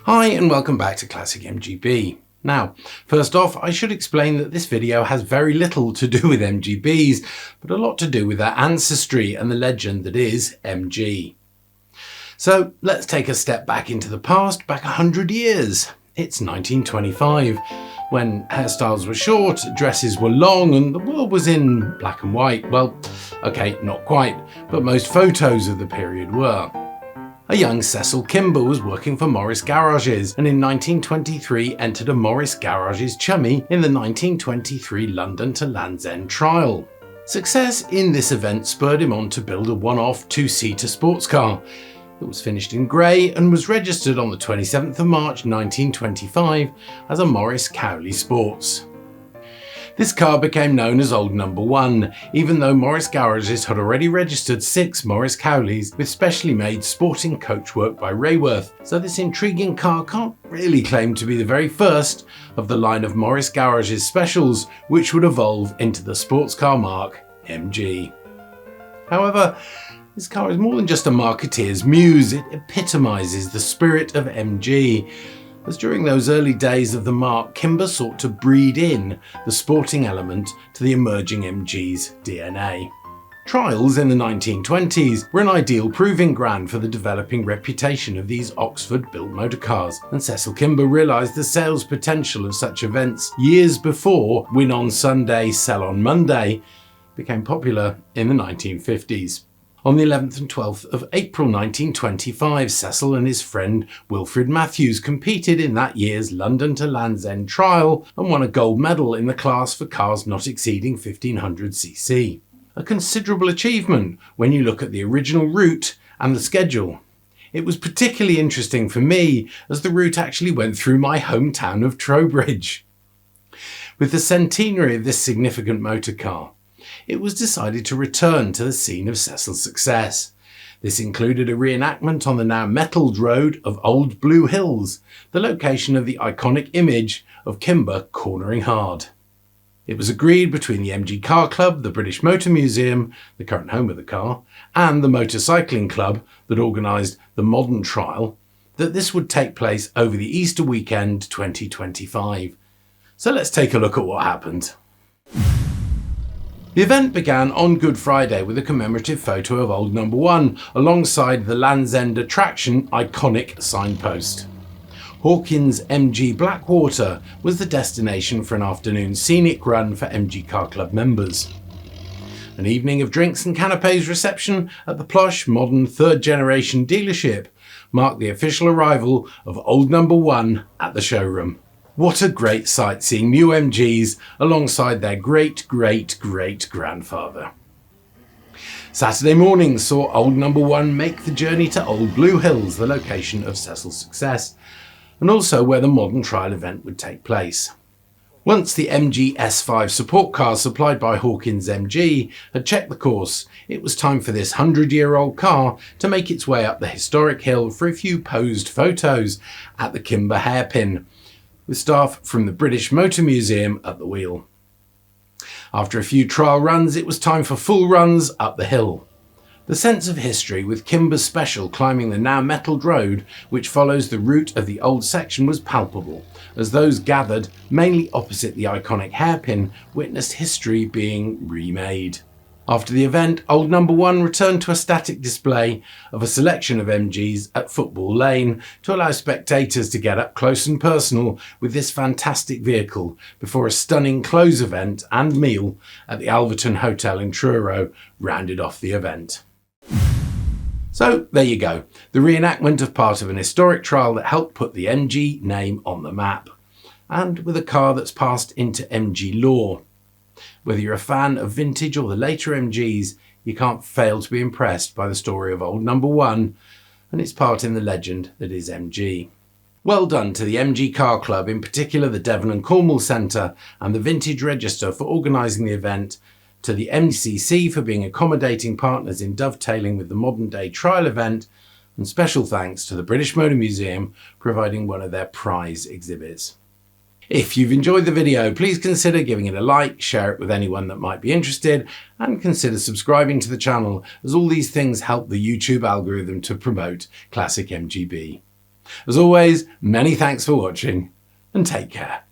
Hi and welcome back to Classic MGB. Now, first off, I should explain that this video has very little to do with MGBs, but a lot to do with their ancestry and the legend that is MG. So let's take a step back into the past, back 100 years. It's 1925, when hairstyles were short, dresses were long, and the world was in black and white. Well, okay, not quite, but most photos of the period were. A young Cecil Kimber was working for Morris Garages and in 1923 entered a Morris Garages chummy in the 1923 London to Land's End trial. Success in this event spurred him on to build a one-off two-seater sports car. It was finished in grey and was registered on the 27th of March 1925 as a Morris Cowley Sports. This car became known as Old Number 1, even though Morris Garages had already registered 6 Morris Cowleys with specially made sporting coachwork by Rayworth, so this intriguing car can't really claim to be the very first of the line of Morris Garages specials, which would evolve into the sports car marque MG. However, this car is more than just a marketeer's muse, it epitomises the spirit of MG. As during those early days of the marque, Kimber sought to breed in the sporting element to the emerging MG's DNA. Trials in the 1920s were an ideal proving ground for the developing reputation of these Oxford-built motorcars, and Cecil Kimber realised the sales potential of such events years before Win on Sunday, Sell on Monday became popular in the 1950s. On the 11th and 12th of April 1925, Cecil and his friend Wilfred Matthews competed in that year's London to Land's End trial and won a gold medal in the class for cars not exceeding 1500cc. A considerable achievement when you look at the original route and the schedule. It was particularly interesting for me as the route actually went through my hometown of Trowbridge. With the centenary of this significant motor car, it was decided to return to the scene of Cecil's success. This included a reenactment on the now metalled road of Old Blue Hills, the location of the iconic image of Kimber cornering hard. It was agreed between the MG Car Club, the British Motor Museum, the current home of the car, and the Motorcycling Club that organised the modern trial that this would take place over the Easter weekend 2025. So let's take a look at what happened. The event began on Good Friday with a commemorative photo of Old Number 1 alongside the Land's End attraction iconic signpost. Hawkins MG Blackwater was the destination for an afternoon scenic run for MG Car Club members. An evening of drinks and canapes reception at the plush, modern third-generation dealership marked the official arrival of Old Number 1 at the showroom. What a great sight seeing new MGs alongside their great-great-great-grandfather. Saturday morning saw Old Number 1 make the journey to Old Blue Hills, the location of Cecil's success, and also where the modern trial event would take place. Once the MG S5 support car supplied by Hawkins MG had checked the course, it was time for this 100-year-old car to make its way up the historic hill for a few posed photos at the Kimber hairpin, with staff from the British Motor Museum at the wheel. After a few trial runs, it was time for full runs up the hill. The sense of history with Kimber's special climbing the now metalled road, which follows the route of the old section, was palpable, as those gathered, mainly opposite the iconic hairpin, witnessed history being remade. After the event, Old Number 1 returned to a static display of a selection of MGs at Football Lane to allow spectators to get up close and personal with this fantastic vehicle before a stunning close event and meal at the Alverton Hotel in Truro rounded off the event. So there you go, the reenactment of part of an historic trial that helped put the MG name on the map, and with a car that's passed into MG lore. Whether you're a fan of vintage or the later MGs, you can't fail to be impressed by the story of Old Number 1 and its part in the legend that is MG. Well done to the MG Car Club, in particular the Devon and Cornwall Centre and the Vintage Register for organising the event, to the MCC for being accommodating partners in dovetailing with the modern day trial event, and special thanks to the British Motor Museum providing one of their prize exhibits. If you've enjoyed the video, please consider giving it a like, share it with anyone that might be interested, and consider subscribing to the channel, as all these things help the YouTube algorithm to promote Classic MGB. As always, many thanks for watching and take care.